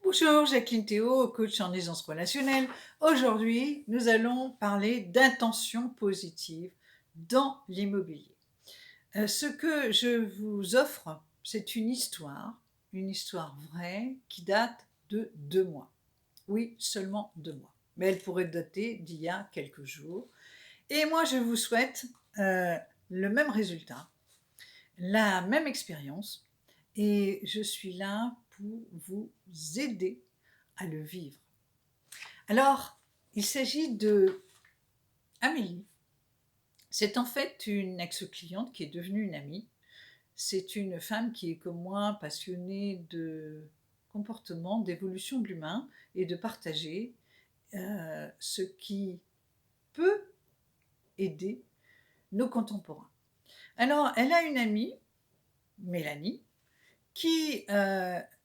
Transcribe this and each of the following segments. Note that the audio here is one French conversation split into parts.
Bonjour, Jacqueline Théo, coach en aisance relationnelle. Aujourd'hui, nous allons parler d'intention positive dans l'immobilier. Ce que je vous offre, c'est une histoire vraie qui date de 2 mois. Oui, seulement 2 mois. Mais elle pourrait dater d'il y a quelques jours. Et moi, je vous souhaite le même résultat, la même expérience. Et je suis là pour vous aider à le vivre. Alors, il s'agit de Amélie. C'est en fait une ex-cliente qui est devenue une amie. C'est une femme qui est comme moi passionnée de comportement, d'évolution de l'humain et de partager ce qui peut aider nos contemporains. Alors, elle a une amie, Mélanie, qui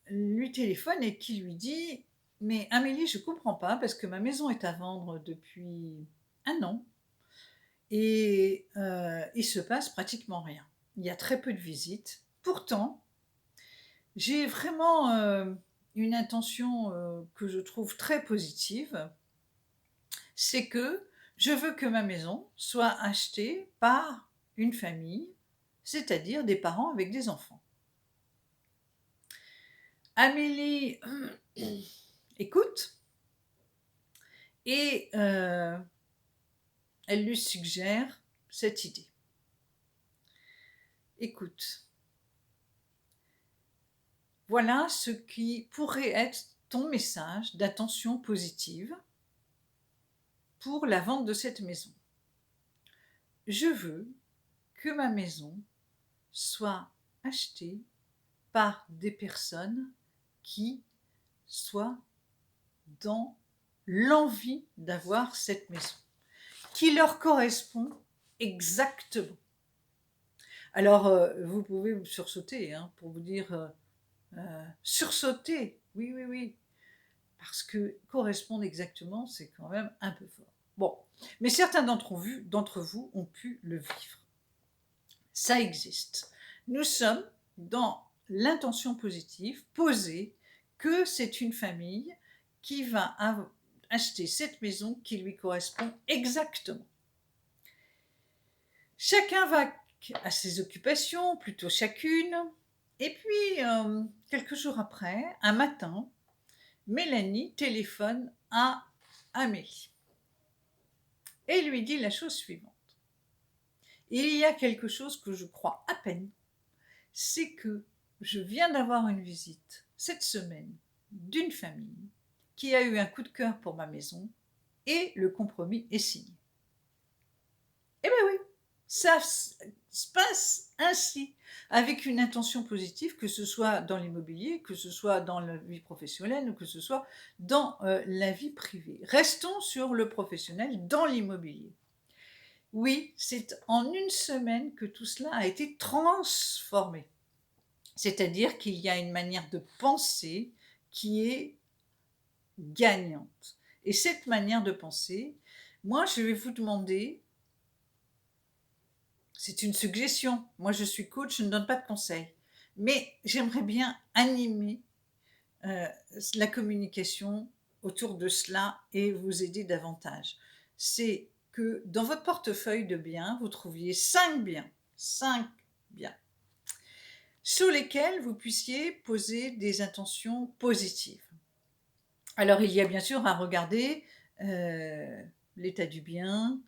lui téléphone et qui lui dit: mais Amélie, je ne comprends pas parce que ma maison est à vendre depuis un an et il se passe pratiquement rien. Il y a très peu de visites. Pourtant, j'ai vraiment une intention que je trouve très positive, c'est que je veux que ma maison soit achetée par une famille, c'est-à-dire des parents avec des enfants. Amélie écoute et elle lui suggère cette idée. Écoute, voilà ce qui pourrait être ton message d'attention positive pour la vente de cette maison. Je veux que ma maison soit achetée par des personnes qui soient dans l'envie d'avoir cette maison, qui leur correspond exactement. Alors, vous pouvez vous sursauter pour vous dire sursauter, oui, oui, oui, parce que correspondre exactement, c'est quand même un peu fort. Bon, mais certains d'entre vous ont pu le vivre. Ça existe. Nous sommes dans l'intention positive, posée, que c'est une famille qui va acheter cette maison qui lui correspond exactement. Chacun va à ses occupations, plutôt chacune, et puis quelques jours après, un matin, Mélanie téléphone à Amélie et lui dit la chose suivante. Il y a quelque chose que je crois à peine, c'est que je viens d'avoir une visite cette semaine d'une famille qui a eu un coup de cœur pour ma maison et le compromis est signé. Eh bien oui, ça se passe ainsi, avec une intention positive, que ce soit dans l'immobilier, que ce soit dans la vie professionnelle, ou que ce soit dans la vie privée. Restons sur le professionnel, dans l'immobilier. Oui, c'est en une semaine que tout cela a été transformé. C'est-à-dire qu'il y a une manière de penser qui est gagnante. Et cette manière de penser, moi, je vais vous demander, c'est une suggestion. Moi, je suis coach, je ne donne pas de conseils. Mais j'aimerais bien animer la communication autour de cela et vous aider davantage. C'est que dans votre portefeuille de biens, vous trouviez 5 biens, 5 biens, sur lesquels vous puissiez poser des intentions positives. Alors, il y a bien sûr à regarder l'état du bien,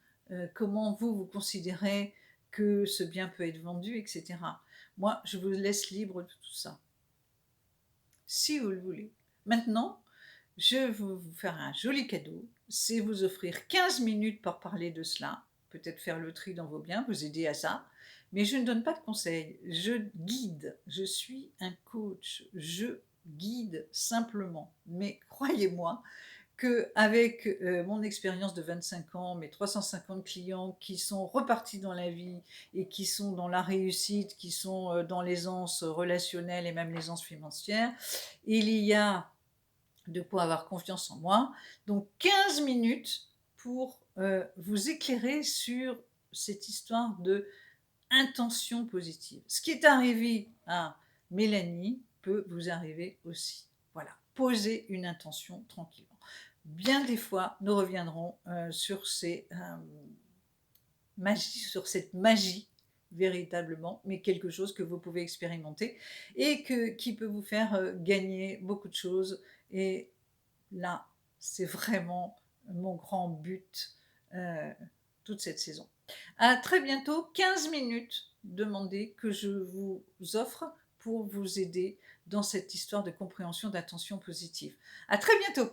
comment vous considérez que ce bien peut être vendu, etc. Moi, je vous laisse libre de tout ça, si vous le voulez. Maintenant, je vais vous faire un joli cadeau, c'est vous offrir 15 minutes pour parler de cela, peut-être faire le tri dans vos biens, vous aider à ça, mais je ne donne pas de conseils, je guide, je suis un coach, je guide simplement. Mais croyez-moi qu'avec mon expérience de 25 ans, mes 350 clients qui sont repartis dans la vie et qui sont dans la réussite, qui sont dans l'aisance relationnelle et même l'aisance financière, il y a de quoi avoir confiance en moi. Donc 15 minutes pour vous éclairer sur cette histoire de intention positive. Ce qui est arrivé à Mélanie peut vous arriver aussi. Voilà. poser une intention tranquillement. Bien des fois, nous reviendrons sur sur cette magie véritablement, mais quelque chose que vous pouvez expérimenter et qui peut vous faire gagner beaucoup de choses. Et là, c'est vraiment mon grand but euh, toute cette saison. À très bientôt, 15 minutes demandées que je vous offre pour vous aider dans cette histoire de compréhension d'attention positive. À très bientôt.